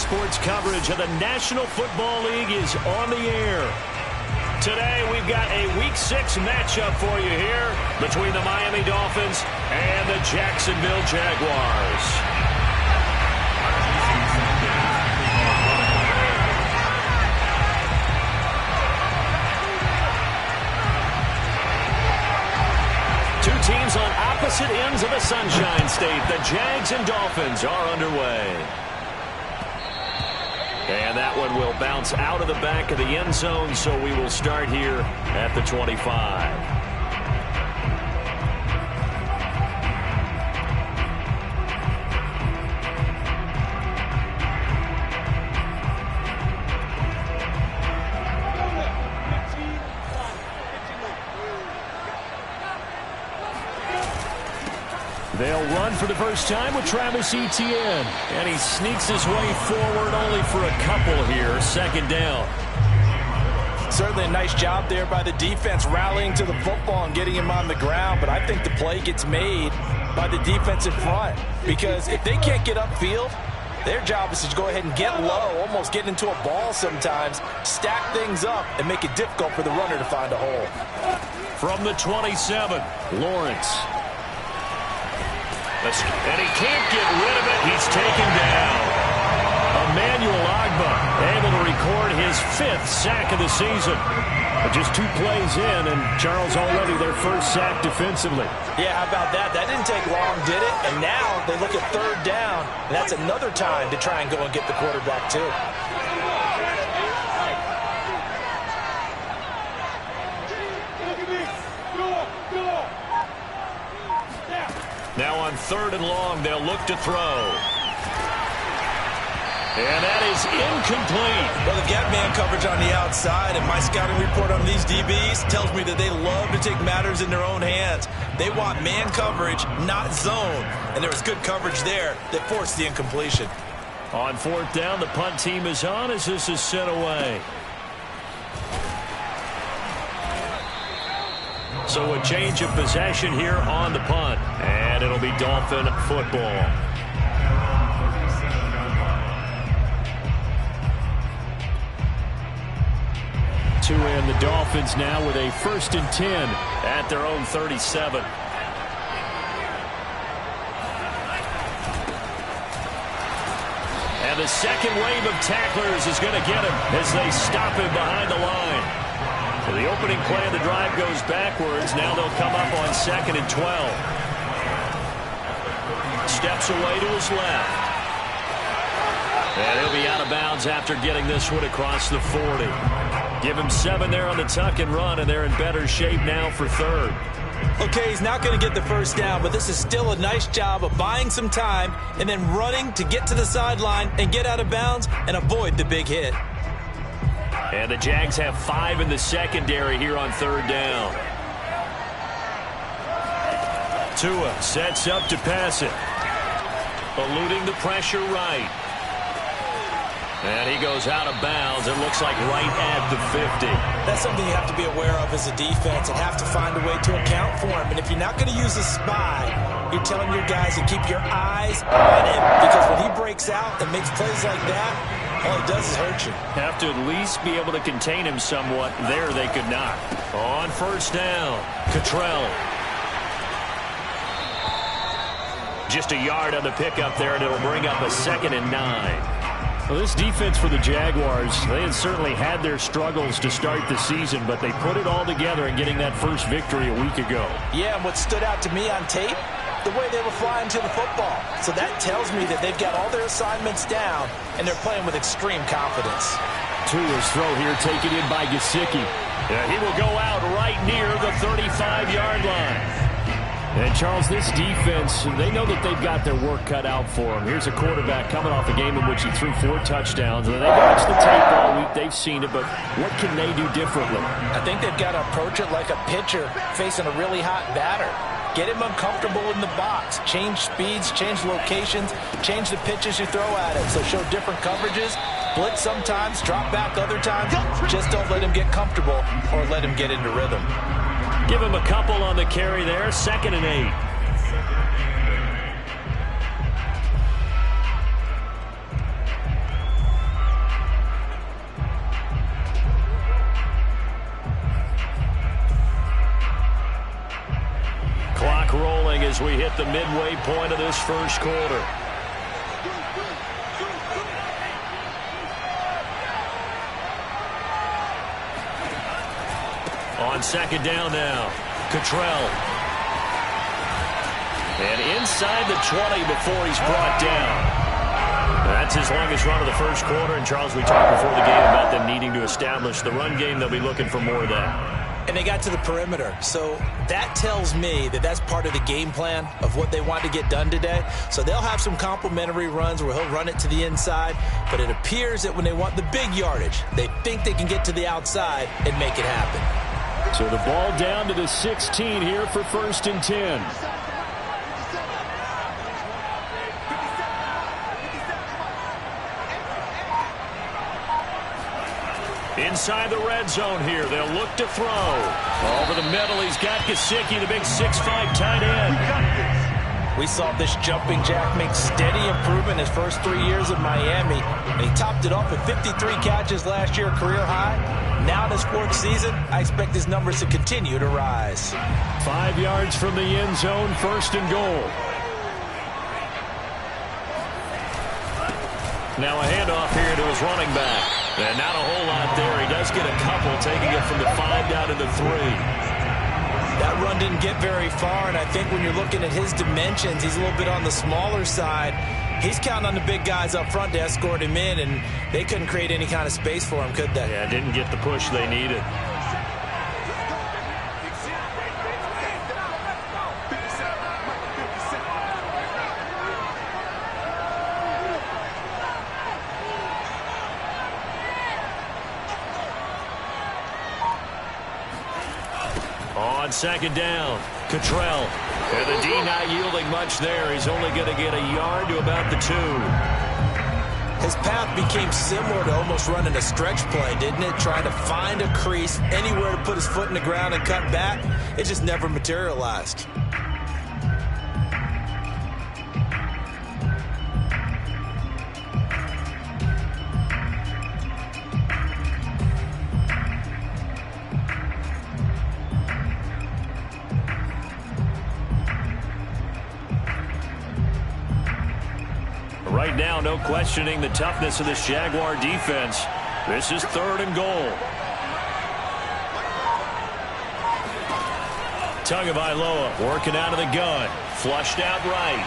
Sports coverage of the National Football League is on the air. Today, we've got a Week 6 matchup for you here between the Miami Dolphins and the Jacksonville Jaguars. Two teams on opposite ends of the Sunshine State. The Jags and Dolphins are underway. And that one will bounce out of the back of the end zone, so we will start here at the 25. They'll run for the first time with Travis Etienne. And he sneaks his way forward only for a couple here. Second down. Certainly a nice job there by the defense rallying to the football and getting him on the ground. But I think the play gets made by the defensive front. Because if they can't get upfield, their job is to go ahead and get low, almost get into a ball sometimes, stack things up, and make it difficult for the runner to find a hole. From the 27, Lawrence. And he can't get rid of it. He's taken down. Emmanuel Ogbah able to record his 5th sack of the season. But just 2 plays in, and Charles already their first sack defensively. Yeah, how about that? That didn't take long, did it? And now they look at 3rd down, and that's another time to try and go and get the quarterback, too. Now on 3rd and long, they'll look to throw. And that is incomplete. Well, they've got man coverage on the outside, and my scouting report on these DBs tells me that they love to take matters in their own hands. They want man coverage, not zone. And there was good coverage there that forced the incompletion. On 4th down, the punt team is on as this is sent away. So a change of possession here on the punt. And it'll be Dolphin football. To end the Dolphins now with a 1st and 10 at their own 37. And the second wave of tacklers is going to get him as they stop him behind the line. So the opening play of the drive goes backwards. Now they'll come up on 2nd and 12. Steps away to his left. And he'll be out of bounds after getting this one across the 40. Give him 7 there on the tuck and run, and they're in better shape now for 3rd. Okay, he's not going to get the first down, but this is still a nice job of buying some time and then running to get to the sideline and get out of bounds and avoid the big hit. And the Jags have 5 in the secondary here on 3rd down. Tua sets up to pass it. Eluding the pressure right. And he goes out of bounds. It looks like right at the 50. That's something you have to be aware of as a defense and have to find a way to account for him. And if you're not going to use a spy, you're telling your guys to keep your eyes on him. Because when he breaks out and makes plays like that, all he does is hurt you. Have to at least be able to contain him somewhat. There they could not. On 1st down, Cottrell. Just a yard on the pickup there, and it'll bring up a 2nd and 9. Well, this defense for the Jaguars, they had certainly had their struggles to start the season, but they put it all together in getting that first victory a week ago. Yeah, and what stood out to me on tape, the way they were flying to the football. So that tells me that they've got all their assignments down, and they're playing with extreme confidence. Tua's throw here taken in by Gesicki. He will go out right near the 35-yard line. And, Charles, this defense, they know that they've got their work cut out for them. Here's a quarterback coming off a game in which he threw 4 touchdowns. And they watched the tape all week. They've seen it, but what can they do differently? I think they've got to approach it like a pitcher facing a really hot batter. Get him uncomfortable in the box. Change speeds, change locations, change the pitches you throw at him. So show different coverages. Blitz sometimes, drop back other times. Just don't let him get comfortable or let him get into rhythm. Give him a couple on the carry there. 2nd and 8. clock rolling as we hit the midway point of this first quarter. On second down now, Cottrell. And inside the 20 before he's brought down. That's his longest run of the first quarter. And, Charles, we talked before the game about them needing to establish the run game. They'll be looking for more of that. And they got to the perimeter. So that tells me that that's part of the game plan of what they want to get done today. So they'll have some complementary runs where he'll run it to the inside. But it appears that when they want the big yardage, they think they can get to the outside and make it happen. So the ball down to the 16 here for 1st and 10. Inside the red zone here. They'll look to throw. Over the middle, he's got Gesicki, the big 6'5" tight end. We saw this jumping jack make steady improvement his first 3 years in Miami. And he topped it off with 53 catches last year, career high. Now in his 4th season, I expect his numbers to continue to rise. 5 yards from the end zone, 1st and goal. Now a handoff here to his running back. And not a whole lot there. He does get a couple, taking it from the 5 down to the 3. That run didn't get very far, and I think when you're looking at his dimensions, he's a little bit on the smaller side. He's counting on the big guys up front to escort him in, and they couldn't create any kind of space for him, could they? Yeah, didn't get the push they needed. On second down, Cottrell. And the D not yielding much there. He's only going to get a yard to about the 2. His path became similar to almost running a stretch play, didn't it? Trying to find a crease, anywhere to put his foot in the ground and cut back. It just never materialized. Right now, no questioning the toughness of this Jaguar defense. This is 3rd and goal. Tagovailoa working out of the gun. Flushed out right.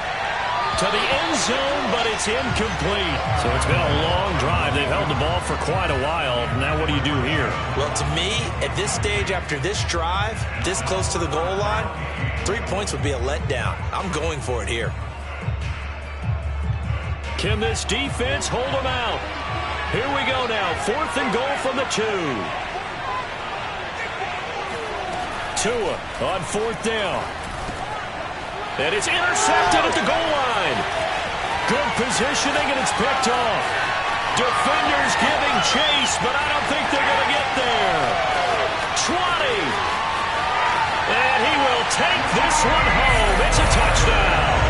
To the end zone, but it's incomplete. So it's been a long drive. They've held the ball for quite a while. Now what do you do here? Well, to me, at this stage, after this drive, this close to the goal line, 3 points would be a letdown. I'm going for it here. Can this defense hold them out? Here we go now. 4th and goal from the 2. Tua on 4th down. And it's intercepted at the goal line. Good positioning, and it's picked off. Defenders giving chase, but I don't think they're going to get there. 20. And he will take this one home. It's a touchdown.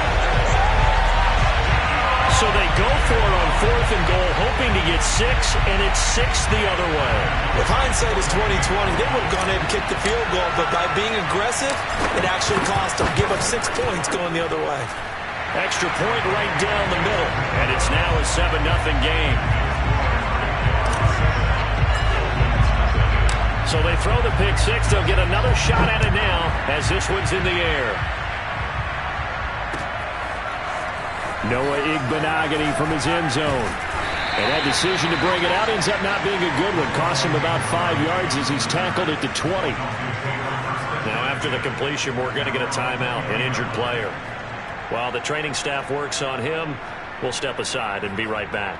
So they go for it on 4th and goal, hoping to get 6, and it's 6 the other way. If hindsight is 20/20, they would have gone ahead and kicked the field goal, but by being aggressive, it actually cost them. Give up 6 points going the other way. Extra point right down the middle, and it's now a 7-0 game. So they throw the pick 6. They'll get another shot at it now as this one's in the air. Noah Igbenogany from his end zone. And that decision to bring it out ends up not being a good one. Costs him about 5 yards as he's tackled at the 20. Now after the completion, we're going to get a timeout, an injured player. While the training staff works on him, we'll step aside and be right back.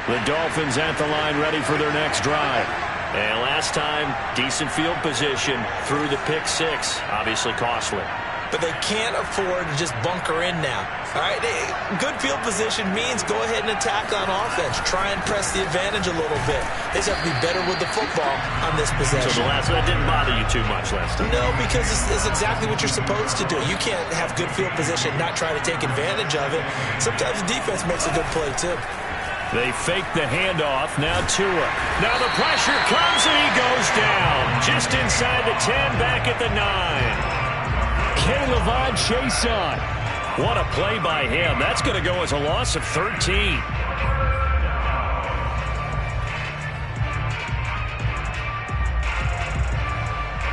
The Dolphins at the line ready for their next drive. And last time, decent field position through the pick 6. Obviously costly. But they can't afford to just bunker in now. All right, good field position means go ahead and attack on offense. Try and press the advantage a little bit. They just have to be better with the football on this possession. So that didn't bother you too much last time? No, because it's exactly what you're supposed to do. You can't have good field position, not try to take advantage of it. Sometimes the defense makes a good play, too. They fake the handoff. Now Tua. Now the pressure comes and he goes down. Just inside the 10, back at the 9. Caleb chase on. What a play by him. That's going to go as a loss of 13.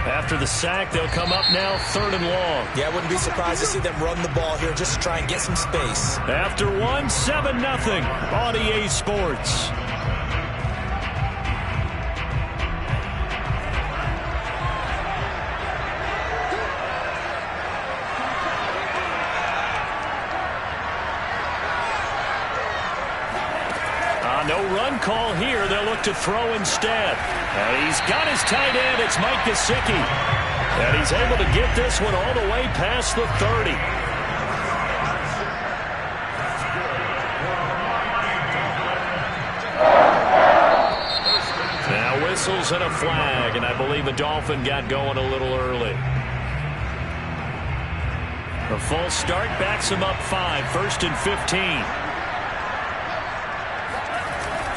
After the sack, they'll come up now 3rd and long. Yeah, I wouldn't be surprised to see them run the ball here just to try and get some space. After 1, 7-0 on EA Sports. No run call here. They'll look to throw instead. And he's got his tight end. It's Mike Gesicki. And he's able to get this one all the way past the 30. Now whistles and a flag, and I believe a Dolphin got going a little early. A false start backs him up 5, 1st and 15.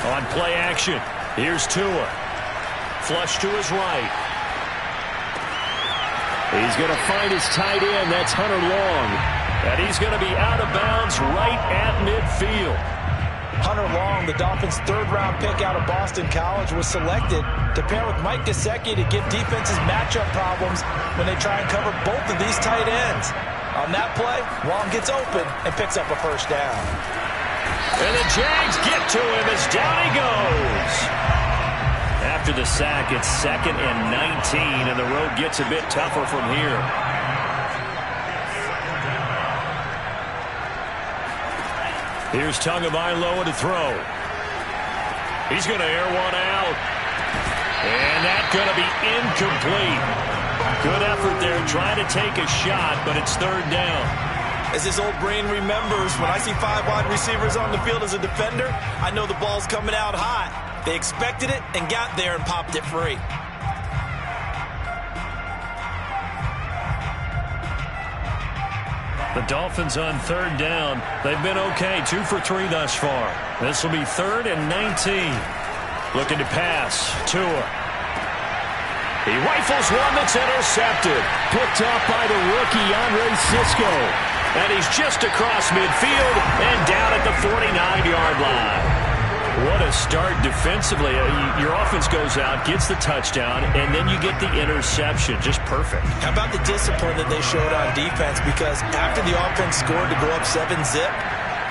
On play action, here's Tua. Flush to his right. He's going to find his tight end. That's Hunter Long. And he's going to be out of bounds right at midfield. Hunter Long, the Dolphins' 3rd-round pick out of Boston College, was selected to pair with Mike Gesicki to give defenses matchup problems when they try and cover both of these tight ends. On that play, Long gets open and picks up a 1st down. And the Jags get to him as down he goes. After the sack, it's 2nd and 19, and the road gets a bit tougher from here. Here's Tagovailoa to throw. He's going to air one out. And that's going to be incomplete. Good effort there trying to take a shot, but it's 3rd down. As his old brain remembers, when I see 5 wide receivers on the field as a defender, I know the ball's coming out hot. They expected it and got there and popped it free. The Dolphins on 3rd down. They've been okay, 2 for 3 thus far. This will be 3rd and 19. Looking to pass. Tua. He rifles one that's intercepted. Picked off by the rookie, Andre Cisco. And he's just across midfield and down at the 49-yard line. What a start defensively. Your offense goes out, gets the touchdown, and then you get the interception. Just perfect. How about the discipline that they showed on defense? Because after the offense scored to go up 7-zip,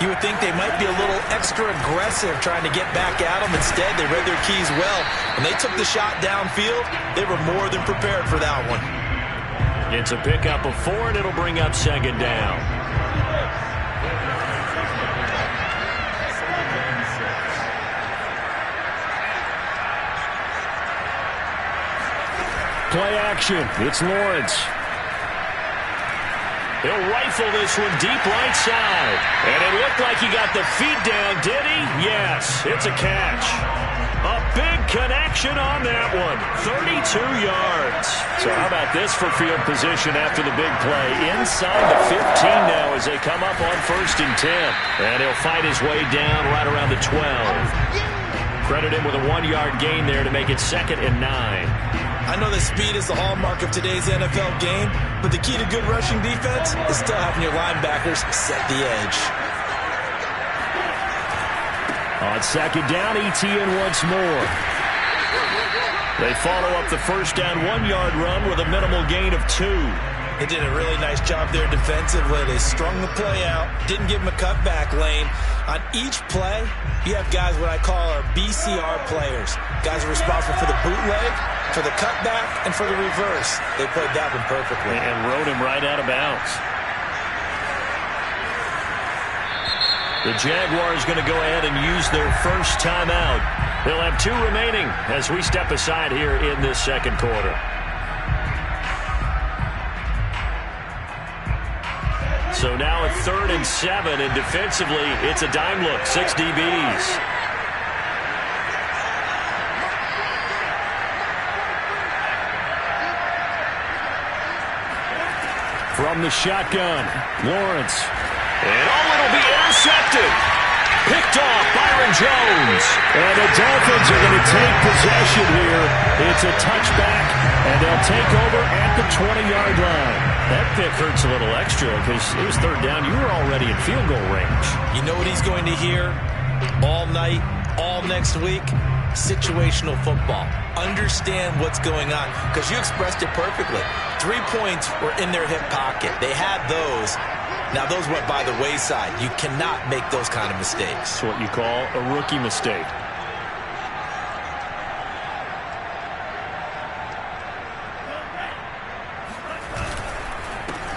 you would think they might be a little extra aggressive trying to get back at them. Instead, they read their keys well. When they took the shot downfield, they were more than prepared for that one. It's a pickup of 4, and it'll bring up 2nd down. Play action. It's Lawrence. He'll rifle this one deep right side. And it looked like he got the feet down, did he? Yes, it's a catch. A big connection on that one. 32 yards. So how about this for field position after the big play? Inside the 15 now as they come up on 1st and 10. And he'll fight his way down right around the 12. Credit him with a 1-yard gain there to make it 2nd and 9. I know that speed is the hallmark of today's NFL game, but the key to good rushing defense is still having your linebackers set the edge. On 2nd down, ETN once more. They follow up the 1st down 1-yard run with a minimal gain of 2. They did a really nice job there defensively. They strung the play out, didn't give him a cutback lane. On each play, you have guys what I call our BCR players. Guys are responsible for the bootleg, for the cutback, and for the reverse. They played that one perfectly. And rode him right out of bounds. The Jaguars going to go ahead and use their first timeout. They'll have 2 remaining as we step aside here in this 2nd quarter. So now a 3rd and 7, and defensively, it's a dime look, 6 DBs. From the shotgun, Lawrence. And it'll be intercepted. Picked off, Byron Jones. And the Dolphins are going to take possession here. It's a touchback, and they'll take over at the 20-yard line. That pick hurts a little extra because it was third down. You were already in field goal range. You know what he's going to hear all night, all next week? Situational football. Understand what's going on, because you expressed it perfectly. 3 points were in their hip pocket. They had those. Now those went by the wayside. You cannot make those kind of mistakes. It's what you call a rookie mistake.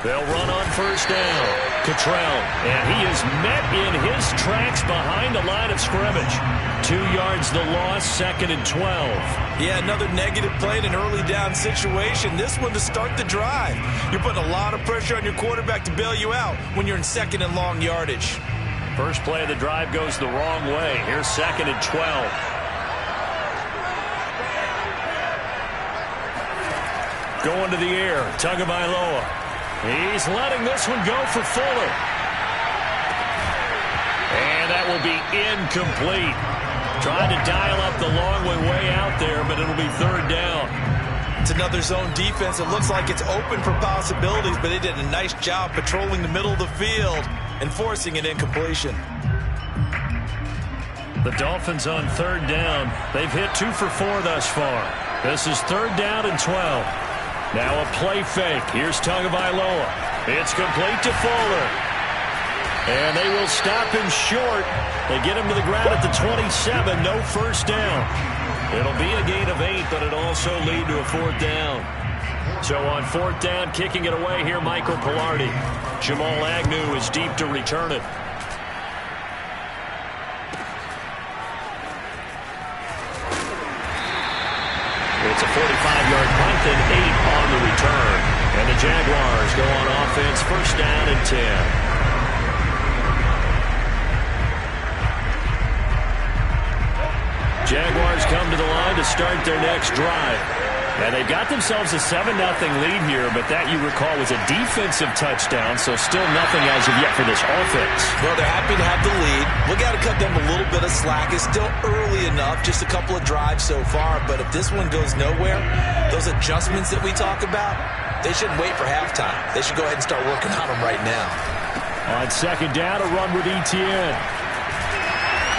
They'll run on first down. Cottrell, and he is met in his tracks behind the line of scrimmage. 2 yards the loss, 2nd and 12. Yeah, another negative play in an early down situation. This one to start the drive. You're putting a lot of pressure on your quarterback to bail you out when you're in 2nd and long yardage. First play of the drive goes the wrong way. Here's 2nd and 12. Going to the air, Tagovailoa. He's letting this one go for Fuller. And that will be incomplete. Trying to dial up the long way out there, but it'll be third down. It's another zone defense. It looks like it's open for possibilities, but they did a nice job patrolling the middle of the field and forcing an incompletion. The Dolphins on third down. They've hit 2 for 4 thus far. This is third down and 12. Now a play fake. Here's Tagovailoa. It's complete to Fuller. And they will stop him short. They get him to the ground at the 27. No first down. It'll be a gain of 8, but it'll also lead to a fourth down. So on fourth down, kicking it away here, Michael Pilardi. Jamal Agnew is deep to return it. It's a 45-yard punt and 8 on the return. And the Jaguars go on offense, first down and 10. Jaguars come to the line to start their next drive. And they've got themselves a 7-0 lead here, but that, you recall, was a defensive touchdown, so still nothing as of yet for this offense. Well, they're happy to have the lead. We got to cut them a little bit of slack. It's still early enough, just a couple of drives so far, but if this one goes nowhere, those adjustments that we talk about, they shouldn't wait for halftime. They should go ahead and start working on them right now. On second down, a run with Etienne.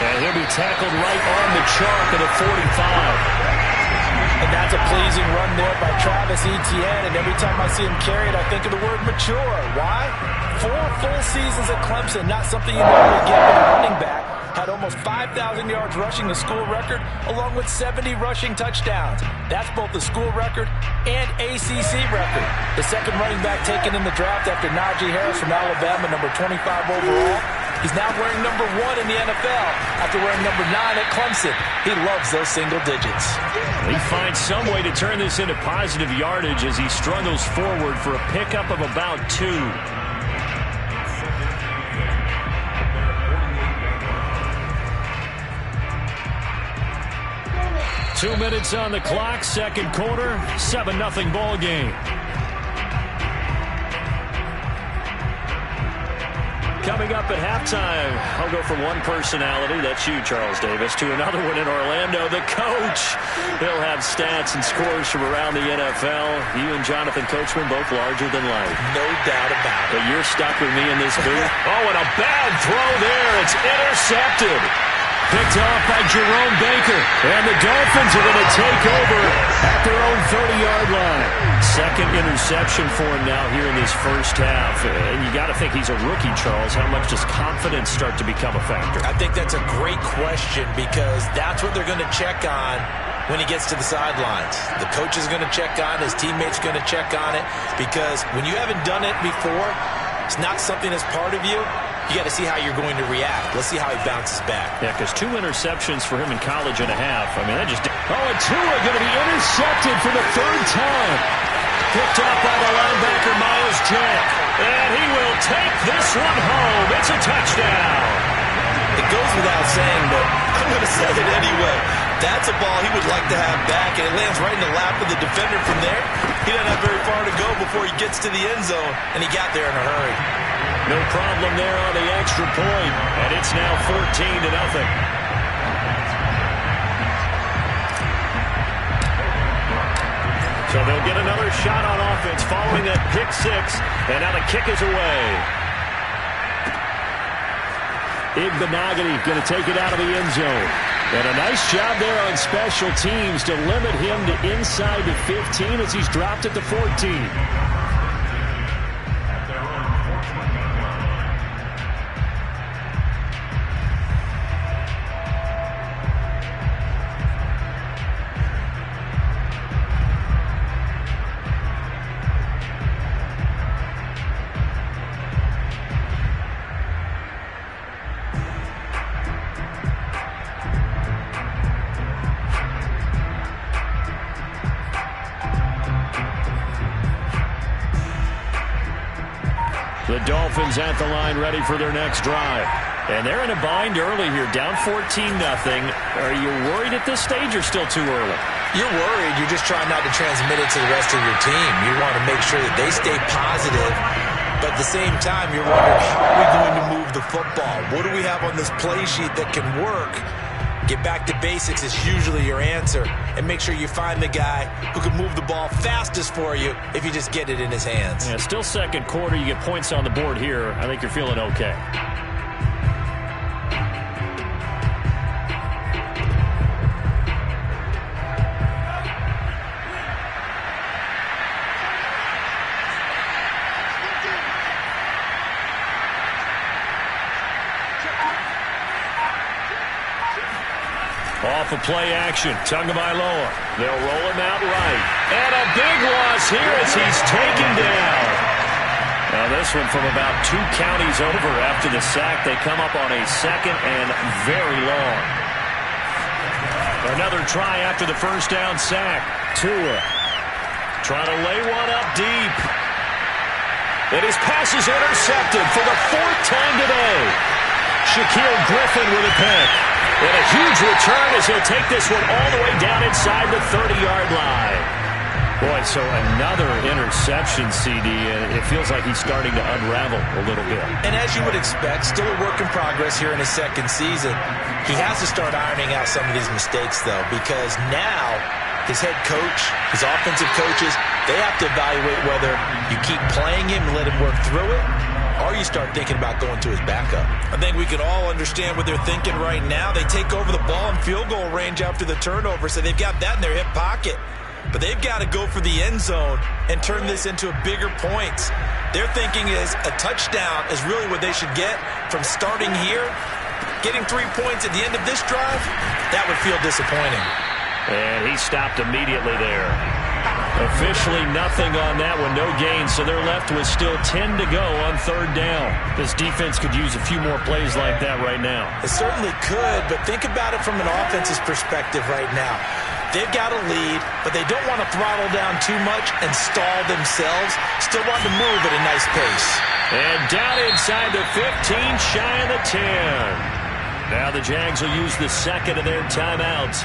And he'll be tackled right on the chalk at the 45. And that's a pleasing run there by Travis Etienne. And every time I see him carry it, I think of the word mature. Why? 4 full seasons at Clemson, not something you normally get with a running back. Had almost 5,000 yards rushing, the school record, along with 70 rushing touchdowns. That's both the school record and ACC record. The second running back taken in the draft after Najee Harris from Alabama, number 25 overall. He's now wearing number 1 in the NFL after wearing number 9 at Clemson. He loves those single digits. He finds some way to turn this into positive yardage as he struggles forward for a pickup of about 2. 2 minutes on the clock, second quarter, 7-0 ball game. Coming up at halftime, I'll go from one personality, that's you, Charles Davis, to another one in Orlando, the coach. He'll have stats and scores from around the NFL. You and Jonathan Coachman, both larger than life. No doubt about it. But you're stuck with me in this booth. Oh, and a bad throw there. It's intercepted. Picked off by Jerome Baker. And the Dolphins are going to take over at their own 30-yard line. Second interception for him now here in this first half. And you got to think he's a rookie, Charles. How much does confidence start to become a factor? I think that's a great question because that's what they're going to check on when he gets to the sidelines. The coach is going to check on, his teammates are going to check on it because when you haven't done it before, it's not something that's part of you. You got to see how you're going to react. Let's see how he bounces back. Yeah, because 2 interceptions for him in college and a half. I mean, that just... Oh, and Tua going to be intercepted for the third time. Picked off by the linebacker, Miles Jack. And he will take this one home. It's a touchdown. The it goes without saying, but I'm going to say it anyway. That's a ball he would like to have back, and it lands right in the lap of the defender from there. He doesn't have very far to go before he gets to the end zone, and he got there in a hurry. No problem there on the extra point, and it's now 14-0. So they'll get another shot on offense following that pick six, and now the kick is away. Igbenogany going to take it out of the end zone. And a nice job there on special teams to limit him to inside the 15 as he's dropped at the 14. The Dolphins at the line ready for their next drive. And they're in a bind early here, down 14-0. Are you worried at this stage or still too early? You're worried. You're just trying not to transmit it to the rest of your team. You want to make sure that they stay positive. But at the same time, you're wondering, how are we going to move the football? What do we have on this play sheet that can work? Get back to basics is usually your answer. And make sure you find the guy who can move the ball fastest for you if you just get it in his hands. Yeah, still second quarter. You get points on the board here. I think you're feeling okay. Off of play action, Tagovailoa. They'll roll him out right. And a big loss here as he's taken down. Now this one from about 2 counties over after the sack. They come up on a second and very long. Another try after the first down sack. Tua trying to lay one up deep. And his pass is intercepted for the 4th time today. Shaquille Griffin with a pick. And a huge return as he'll take this one all the way down inside the 30-yard line. Boy, so another interception, CD, and it feels like he's starting to unravel a little bit. And as you would expect, still a work in progress here in his second season. He has to start ironing out some of these mistakes, though, because now his head coach, his offensive coaches, they have to evaluate whether you keep playing him and let him work through it, or you start thinking about going to his backup. I think we can all understand what they're thinking right now. They take over the ball in field goal range after the turnover, so they've got that in their hip pocket. But they've got to go for the end zone and turn this into bigger points. Their thinking is a touchdown is really what they should get from starting here. Getting 3 points at the end of this drive, that would feel disappointing. And he stopped immediately there. Officially nothing on that one, no gain, so they're left with still 10 to go on 3rd down. This defense could use a few more plays like that right now. It certainly could, but think about it from an offense's perspective right now. They've got a lead, but they don't want to throttle down too much and stall themselves. Still want to move at a nice pace. And down inside the 15, shy of the 10. Now the Jags will use the second of their timeouts,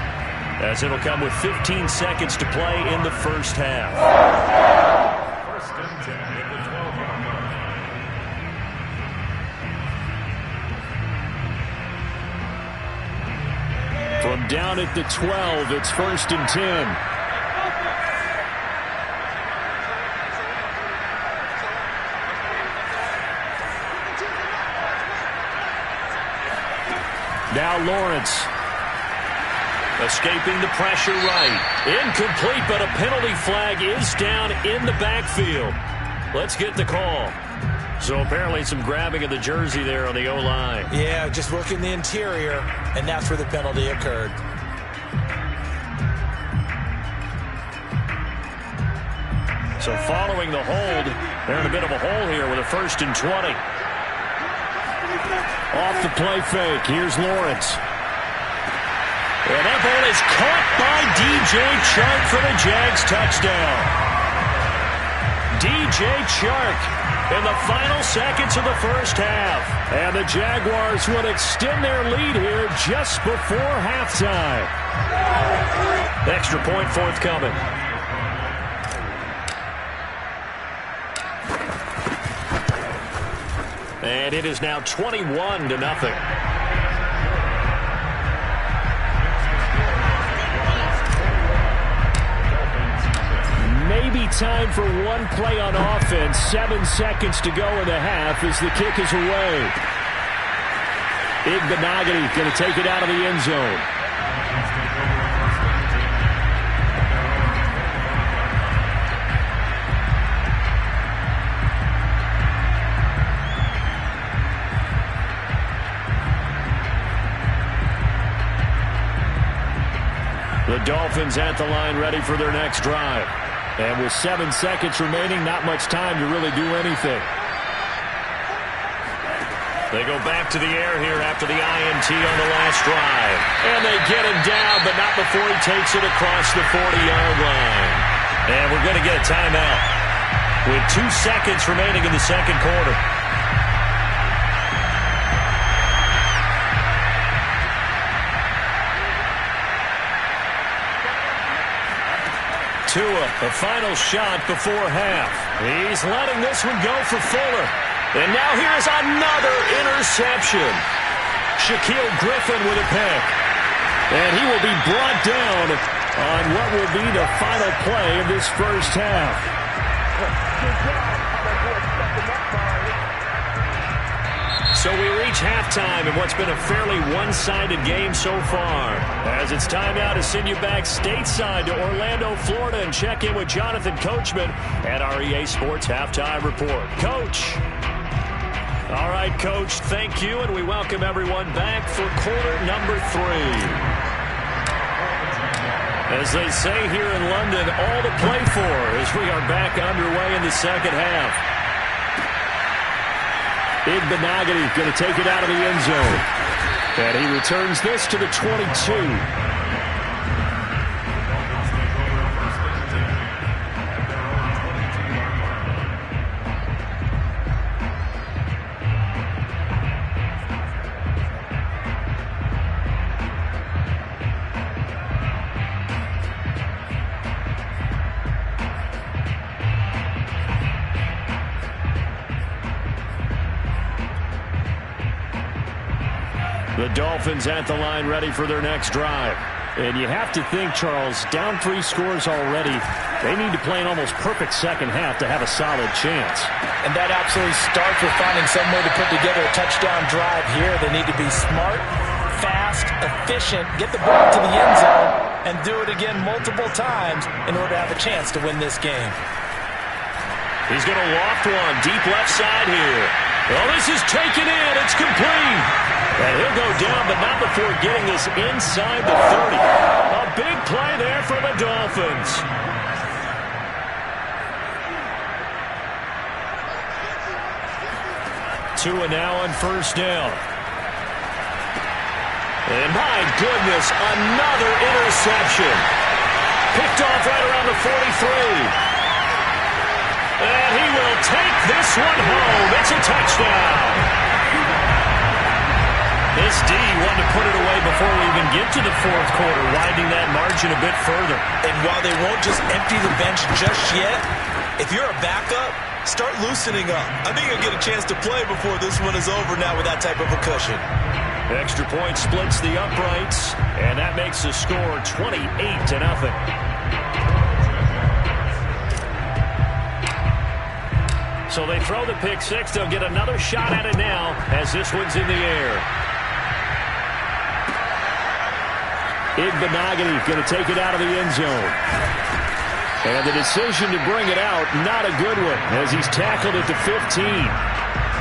as it'll come with 15 seconds to play in the first half. First and 10 at the 12-yard line. From down at the 12, it's 1st and 10. Now Lawrence. Escaping the pressure right. Incomplete, but a penalty flag is down in the backfield. Let's get the call. So apparently some grabbing of the jersey there on the O-line. Yeah, just working the interior, and that's where the penalty occurred. So following the hold, they're in a bit of a hole here with a 1st and 20. Off the play fake, here's Lawrence. And that ball is caught by DJ Chark for the Jags touchdown. DJ Chark in the final seconds of the first half. And the Jaguars will extend their lead here just before halftime. Extra point forthcoming. And it is now 21-0. Maybe time for one play on offense. 7 seconds to go in the half as the kick is away. Igbenogany going to take it out of the end zone. The Dolphins at the line ready for their next drive. And with 7 seconds remaining, not much time to really do anything. They go back to the air here after the INT on the last drive. And they get him down, but not before he takes it across the 40-yard line. And we're going to get a timeout with 2 seconds remaining in the second quarter. Tua, the final shot before half. He's letting this one go for Fuller. And now here's another interception. Shaquille Griffin with a pick. And he will be brought down on what will be the final play of this first half. So we reach halftime in what's been a fairly one-sided game so far. As it's time now to send you back stateside to Orlando, Florida, and check in with Jonathan Coachman at our EA Sports Halftime Report. Coach. All right, Coach, thank you, and we welcome everyone back for quarter number 3. As they say here in London, all to play for as we are back underway in the second half. Igbenogany going to take it out of the end zone. And he returns this to the 22. The Dolphins at the line ready for their next drive. And you have to think, Charles, down 3 scores already. They need to play an almost perfect second half to have a solid chance. And that absolutely starts with finding some way to put together a touchdown drive here. They need to be smart, fast, efficient, get the ball to the end zone, and do it again multiple times in order to have a chance to win this game. He's going to loft one deep left side here. Well, this is taken in. It's complete. And he'll go down, but not before getting this inside the 30. A big play there for the Dolphins. Tua now on first down. And my goodness, another interception. Picked off right around the 43. And he will take this one home. It's a touchdown. This D wanted to put it away before we even get to the fourth quarter, widening that margin a bit further. And while they won't just empty the bench just yet, if you're a backup, start loosening up. I think you'll get a chance to play before this one is over now with that type of a cushion. Extra point splits the uprights, and that makes the score 28-0. So they throw the pick six. They'll get another shot at it now as this one's in the air. Igbenogany going to take it out of the end zone. And the decision to bring it out, not a good one, as he's tackled at the 15.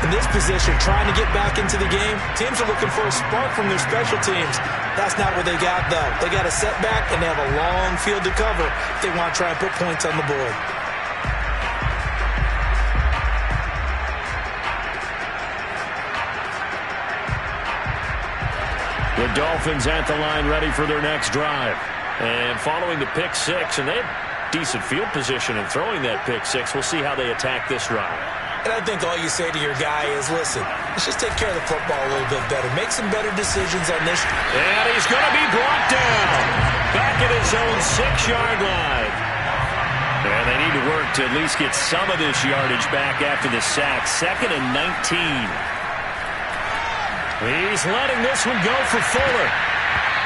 In this position, trying to get back into the game, teams are looking for a spark from their special teams. That's not what they got, though. They got a setback, and they have a long field to cover if they want to try and put points on the board. The Dolphins at the line ready for their next drive. And following the pick six, and they've decent field position and throwing that pick six. We'll see how they attack this drive. And I think all you say to your guy is, listen, let's just take care of the football a little bit better. Make some better decisions on this. And he's going to be brought down. Back at his own 6-yard line. And they need to work to at least get some of this yardage back after the sack. 2nd and 19. He's letting this one go for Fuller.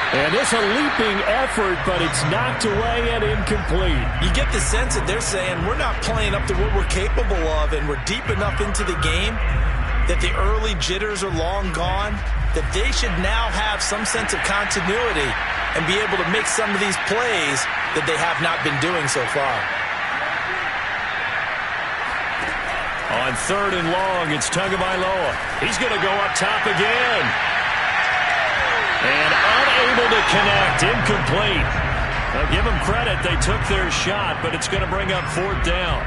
And it's a leaping effort, but it's knocked away and incomplete. You get the sense that they're saying we're not playing up to what we're capable of, and we're deep enough into the game that the early jitters are long gone, that they should now have some sense of continuity and be able to make some of these plays that they have not been doing so far. On 3rd and long, it's Tagovailoa. He's going to go up top again. And unable to connect, incomplete. Now give them credit, they took their shot, but it's going to bring up 4th down.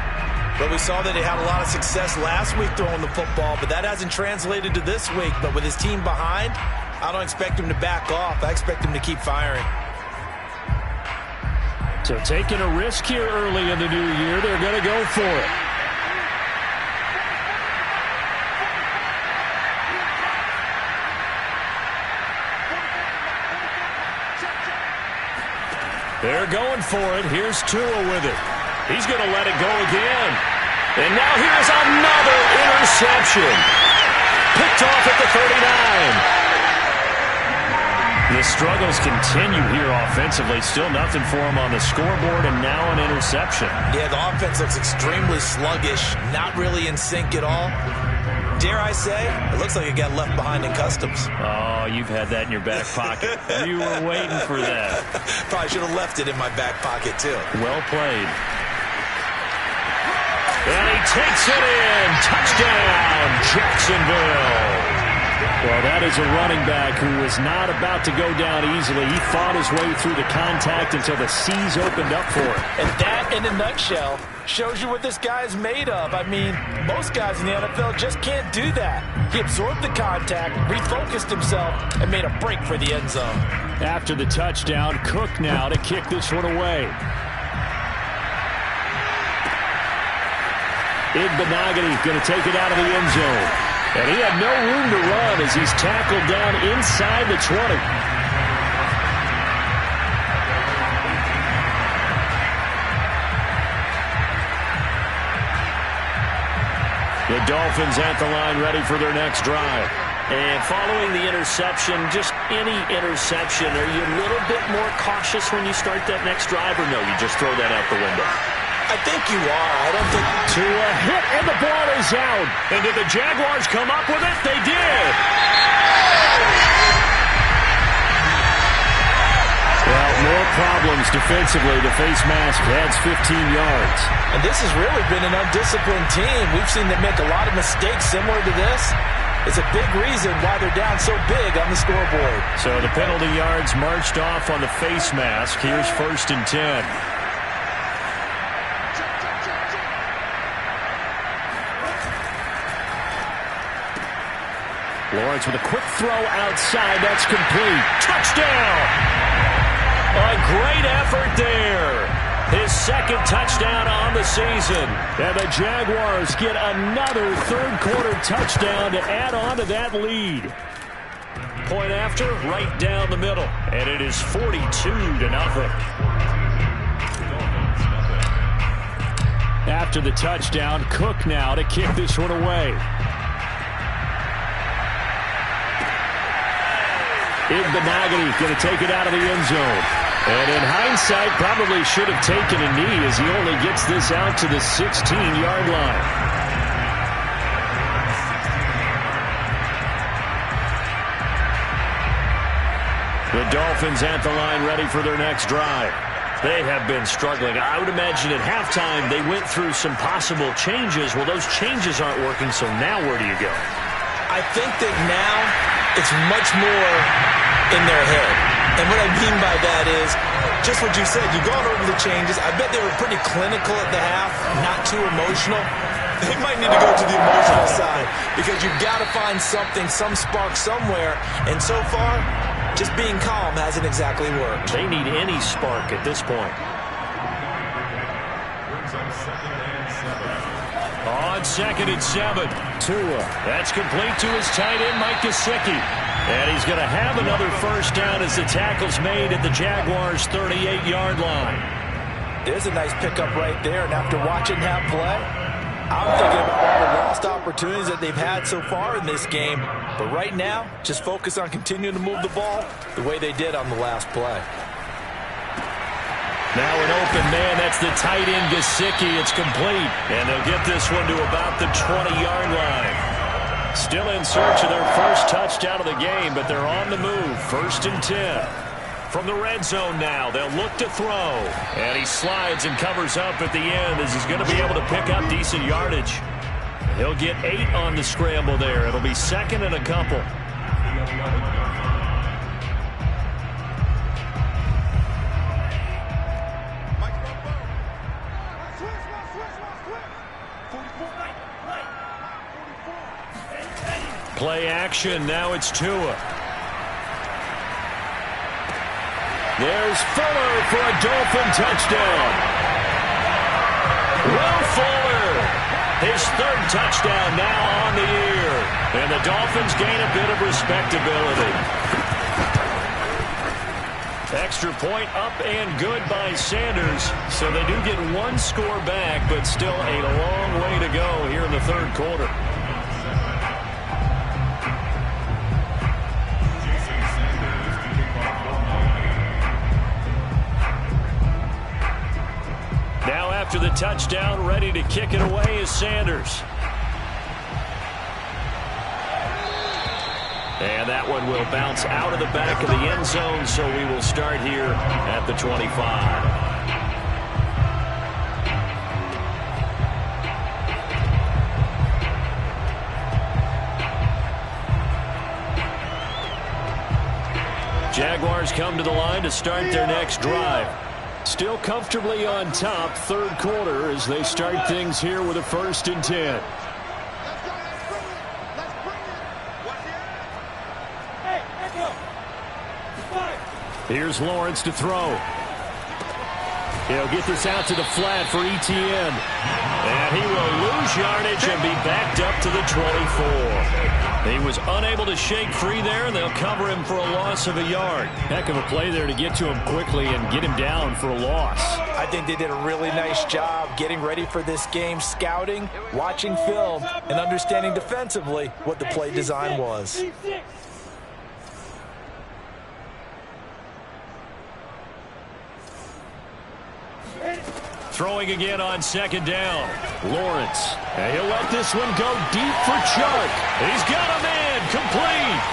But we saw that he had a lot of success last week throwing the football, but that hasn't translated to this week. But with his team behind, I don't expect him to back off. I expect him to keep firing. So taking a risk here early in the new year, they're going to go for it. They're going for it. Here's Tua with it. He's going to let it go again. And now here's another interception. Picked off at the 39. The struggles continue here offensively. Still nothing for him on the scoreboard, and now an interception. Yeah, the offense looks extremely sluggish, not really in sync at all. Dare I say, it looks like it got left behind in customs. Oh, you've had that in your back pocket. You were waiting for that. Probably should have left it in my back pocket, too. Well played. And he takes it in. Touchdown, Jacksonville. Well, that is a running back who was not about to go down easily. He fought his way through the contact until the seas opened up for him. And that, in a nutshell, shows you what this guy is made of. I mean, most guys in the NFL just can't do that. He absorbed the contact, refocused himself, and made a break for the end zone. After the touchdown, Cook now to kick this one away. Igbenogany going to take it out of the end zone. And he had no room to run as he's tackled down inside the 20. The Dolphins at the line ready for their next drive. And following the interception, just any interception, are you a little bit more cautious when you start that next drive, or no, you just throw that out the window? I think you are. I don't think... To a hit, and the ball is out. And did the Jaguars come up with it? They did. Well, more problems defensively. The face mask adds 15 yards. And this has really been an undisciplined team. We've seen them make a lot of mistakes similar to this. It's a big reason why they're down so big on the scoreboard. So the penalty yards marched off on the face mask. Here's 1st and 10. Lawrence with a quick throw outside. That's complete. Touchdown! A great effort there. His 2nd touchdown on the season. And the Jaguars get another 3rd-quarter touchdown to add on to that lead. Point after, right down the middle. And it is 42-0. After the touchdown, Cook now to kick this one away. Igbenogany going to take it out of the end zone. And in hindsight, probably should have taken a knee as he only gets this out to the 16-yard line. The Dolphins at the line ready for their next drive. They have been struggling. I would imagine at halftime they went through some possible changes. Well, those changes aren't working, so now where do you go? I think that now it's much more in their head. And what I mean by that is, just what you said, you've gone over the changes. I bet they were pretty clinical at the half, not too emotional. They might need to go to the emotional side because you've got to find something, some spark somewhere. And so far, just being calm hasn't exactly worked. They need any spark at this point. On 2nd and 7. Tua. That's complete to his tight end, Mike Gesicki. And he's going to have another first down as the tackle's made at the Jaguars' 38-yard line. There's a nice pickup right there, and after watching that play, I'm thinking about all the lost opportunities that they've had so far in this game. But right now, just focus on continuing to move the ball the way they did on the last play. Now an open man, that's the tight end Gesicki. It's complete, and they'll get this one to about the 20-yard line. Still in search of their first touchdown of the game, but they're on the move. 1st and 10. From the red zone now, they'll look to throw. And he slides and covers up at the end as he's going to be able to pick up decent yardage. He'll get 8 on the scramble there. It'll be 2nd and a couple. Play action. Now it's Tua. There's Fuller for a Dolphin touchdown. Will Fuller, his 3rd touchdown now on the year. And the Dolphins gain a bit of respectability. Extra point up and good by Sanders. So they do get 1 score back, but still a long way to go here in the 3rd quarter. Now after the touchdown, ready to kick it away is Sanders. And that one will bounce out of the back of the end zone, so we will start here at the 25. Jaguars come to the line to start their next drive. Still comfortably on top, 3rd quarter, as they start things here with a 1st and 10. Here's Lawrence to throw. He'll get this out to the flat for Etienne. And he will lose yardage and be backed up to the 24. He was unable to shake free there, and they'll cover him for a loss of a yard. Heck of a play there to get to him quickly and get him down for a loss. I think they did a really nice job getting ready for this game, scouting, watching film, and understanding defensively what the play design was. Throwing again on 2nd down. Lawrence. And he'll let this one go deep for Chuck. He's got a man. Complete.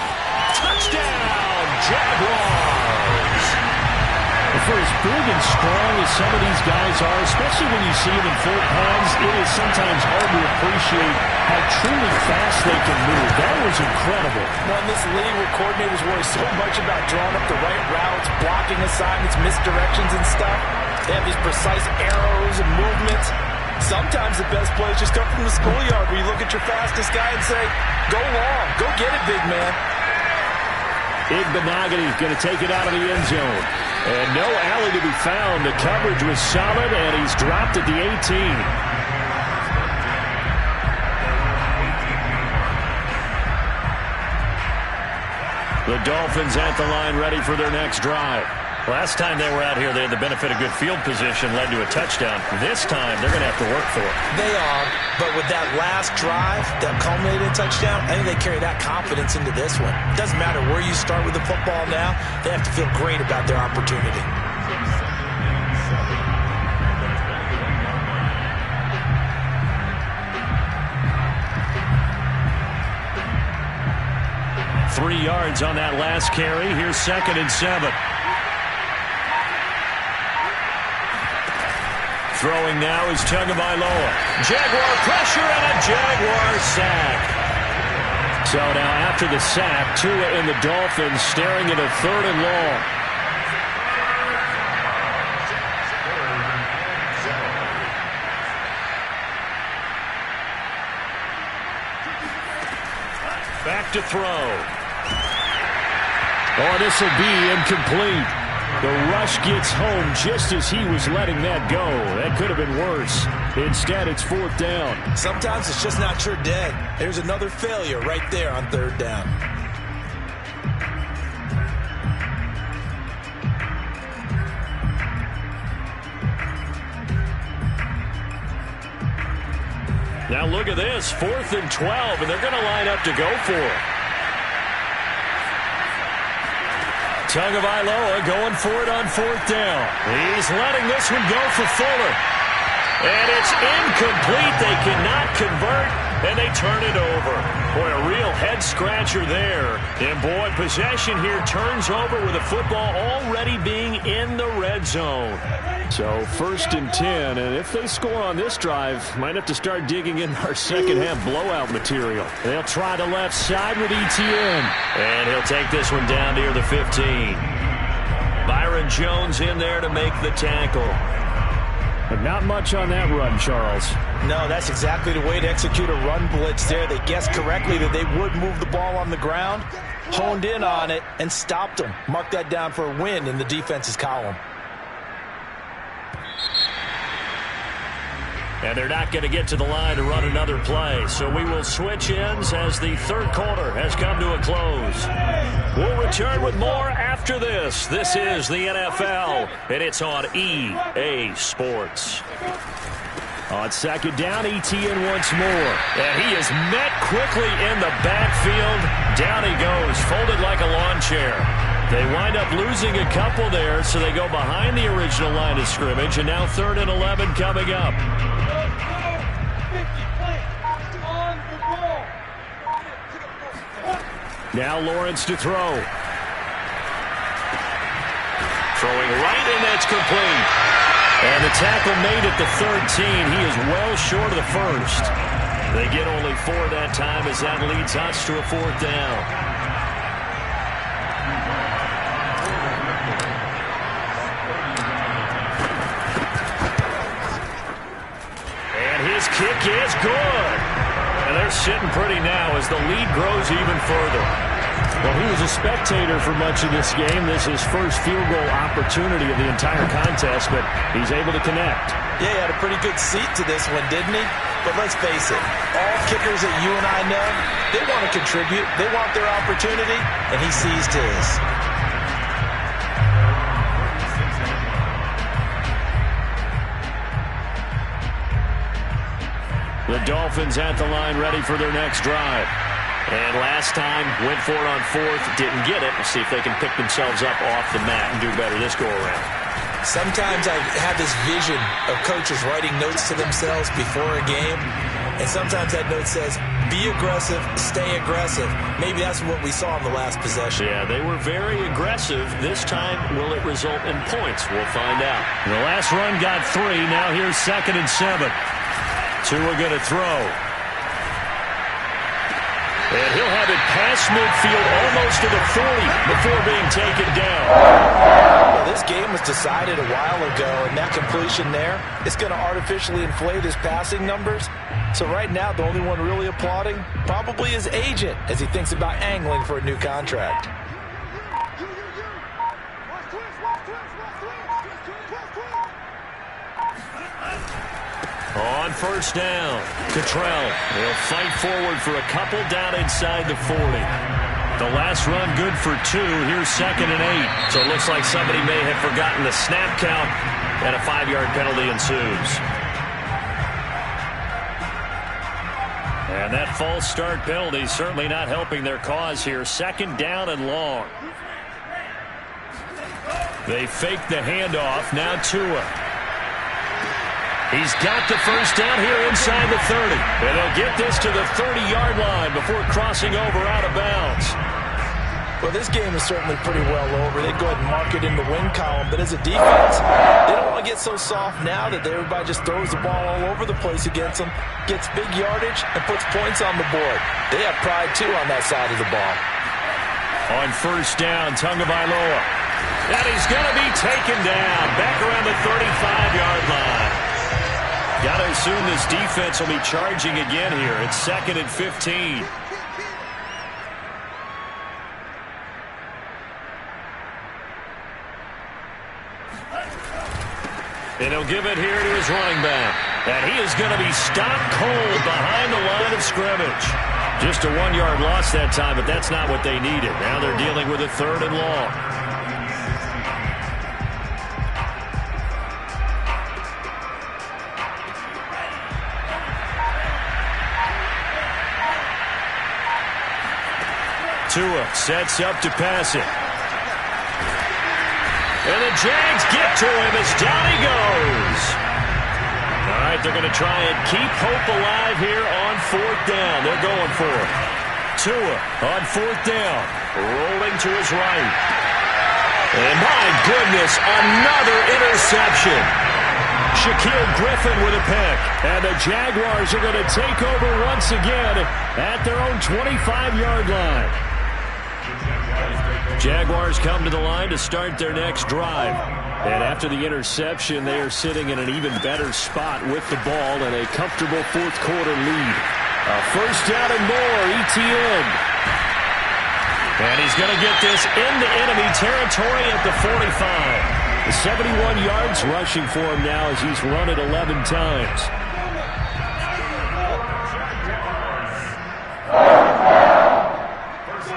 Touchdown, Jaguars. For as big and strong as some of these guys are, especially when you see them in full pads, it is sometimes hard to appreciate how truly fast they can move. That was incredible. Well, in this league where coordinators worry so much about drawing up the right routes, blocking assignments, misdirections and stuff, they have these precise arrows and movements. Sometimes the best plays just come from the schoolyard where you look at your fastest guy and say, go long, go get it, big man. Igbenogany going to take it out of the end zone. And no alley to be found. The coverage was solid, and he's dropped at the 18. The Dolphins at the line ready for their next drive. Last time they were out here, they had the benefit of good field position, led to a touchdown. This time, they're going to have to work for it. They are, but with that last drive that culminated in a touchdown, I think they carry that confidence into this one. It doesn't matter where you start with the football now. They have to feel great about their opportunity. Three yards on that last carry. Here's 2nd and 7. Throwing now is Tagovailoa. Jaguar pressure and a Jaguar sack. So now after the sack, Tua and the Dolphins staring at a 3rd and long. Back to throw. Oh, this will be incomplete. The rush gets home just as he was letting that go. That could have been worse. Instead, it's 4th down. Sometimes it's just not your day. There's another failure right there on 3rd down. Now look at this, 4th and 12, and they're going to line up to go for it. Tagovailoa going for it on 4th down. He's letting this one go for Fuller. And it's incomplete. They cannot convert, and they turn it over. Boy, a real head-scratcher there. And, boy, possession here turns over with the football already being in the red zone. So 1st and 10, and if they score on this drive, might have to start digging in our second-half blowout material. They'll try the left side with Etienne. And he'll take this one down near the 15. Byron Jones in there to make the tackle. But not much on that run, Charles. No, that's exactly the way to execute a run blitz there. They guessed correctly that they would move the ball on the ground, honed in on it, and stopped them. Mark that down for a win in the defense's column. And they're not going to get to the line to run another play. So we will switch ends as the 3rd quarter has come to a close. We'll return with more after this. This is the NFL, and it's on EA Sports. On 2nd down, Etienne once more. And he is met quickly in the backfield. Down he goes, folded like a lawn chair. They wind up losing a couple there, so they go behind the original line of scrimmage, and now 3rd and 11 coming up. Now Lawrence to throw. Throwing right, and that's complete. And the tackle made at the 13. He is well short of the 1st. They get only 4 that time as that leads us to a 4th down. And his kick is good. And they're sitting pretty now as the lead grows even further. Well, he was a spectator for much of this game. This is his first field goal opportunity of the entire contest, but he's able to connect. Yeah, he had a pretty good seat to this one, didn't he? But let's face it, all kickers that you and I know, they want to contribute. They want their opportunity, and he seized his. The Dolphins at the line ready for their next drive. And last time, went for it on 4th, didn't get it. We'll see if they can pick themselves up off the mat and do better this go-around. Sometimes I have this vision of coaches writing notes to themselves before a game, and sometimes that note says, be aggressive, stay aggressive. Maybe that's what we saw in the last possession. Yeah, they were very aggressive. This time, will it result in points? We'll find out. The last run got 3. Now here's 2nd and 7. Tua going to throw. And he'll have it past midfield almost to the 40 before being taken down. Well, this game was decided a while ago, and that completion there is going to artificially inflate his passing numbers. So right now, the only one really applauding probably his agent as he thinks about angling for a new contract. On 1st down, Cottrell will fight forward for a couple down inside the 40. The last run good for 2. Here's 2nd and 8. So it looks like somebody may have forgotten the snap count, and a 5-yard penalty ensues. And that false start penalty certainly not helping their cause here. 2nd down and long. They fake the handoff. Now Tua. He's got the 1st down here inside the 30. And they'll get this to the 30-yard line before crossing over out of bounds. Well, this game is certainly pretty well over. They go ahead and mark it in the win column. But as a defense, they don't want to get so soft now that everybody just throws the ball all over the place against them, gets big yardage, and puts points on the board. They have pride, too, on that side of the ball. On 1st down, Tagovailoa. And he's going to be taken down back around the 35-yard line. Got to assume this defense will be charging again here. It's 2nd and 15. And he'll give it here to his running back. And he is going to be stopped cold behind the line of scrimmage. Just a 1-yard loss that time, but that's not what they needed. Now they're dealing with a 3rd and long. Tua sets up to pass it. And the Jags get to him as down he goes. All right, they're going to try and keep hope alive here on 4th down. They're going for it. Tua on 4th down, rolling to his right. And my goodness, another interception. Shaquille Griffin with a pick. And the Jaguars are going to take over once again at their own 25-yard line. Jaguars come to the line to start their next drive. And after the interception, they are sitting in an even better spot with the ball and a comfortable 4th quarter lead. A 1st down and more, ETN. And he's going to get this into enemy territory at the 45. 71 yards rushing for him now as he's run it 11 times.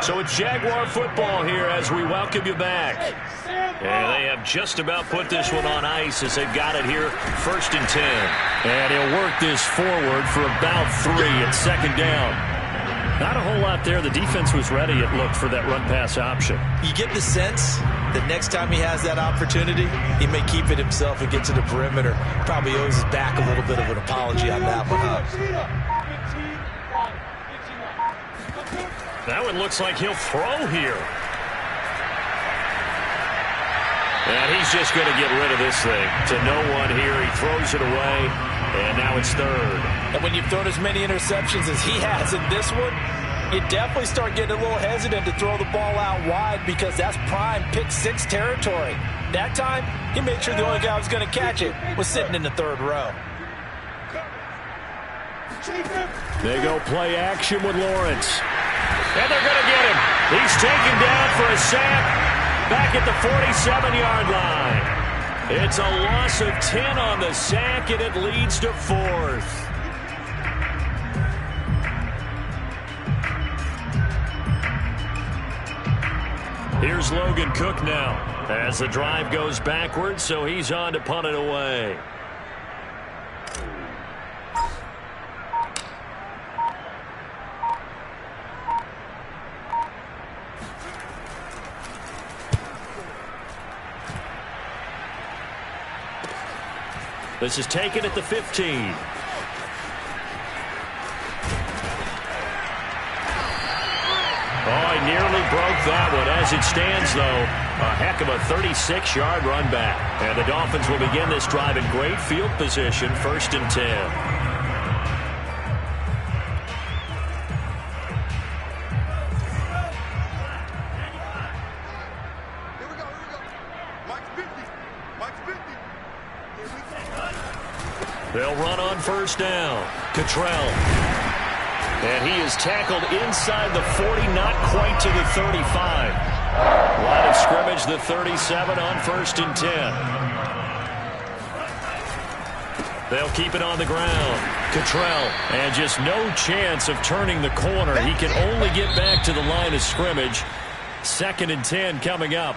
So it's Jaguar football here as we welcome you back. And they have just about put this one on ice as they've got it here, 1st and 10. And he'll work this forward for about 3 at 2nd down. Not a whole lot there. The defense was ready, it looked, for that run-pass option. You get the sense that next time he has that opportunity, he may keep it himself and get to the perimeter. Probably owes his back a little bit of an apology on that one. That one looks like he'll throw here. And he's just going to get rid of this thing to no one here. He throws it away, and now it's 3rd. And when you've thrown as many interceptions as he has in this one, you definitely start getting a little hesitant to throw the ball out wide because that's prime pick 6 territory. That time, he made sure the only guy who was going to catch it was sitting in the 3rd row. They go play action with Lawrence. And they're going to get him. He's taken down for a sack back at the 47-yard line. It's a loss of 10 on the sack, and it leads to 4th. Here's Logan Cook now as the drive goes backwards, so he's on to punt it away. This is taken at the 15. Oh, he nearly broke that one. As it stands, though, a heck of a 36-yard run back. And the Dolphins will begin this drive in great field position, 1st and 10. They'll run on 1st down. Cottrell. And he is tackled inside the 40, not quite to the 35. Line of scrimmage, the 37 on 1st and 10. They'll keep it on the ground. Cottrell. And just no chance of turning the corner. He can only get back to the line of scrimmage. 2nd and 10 coming up.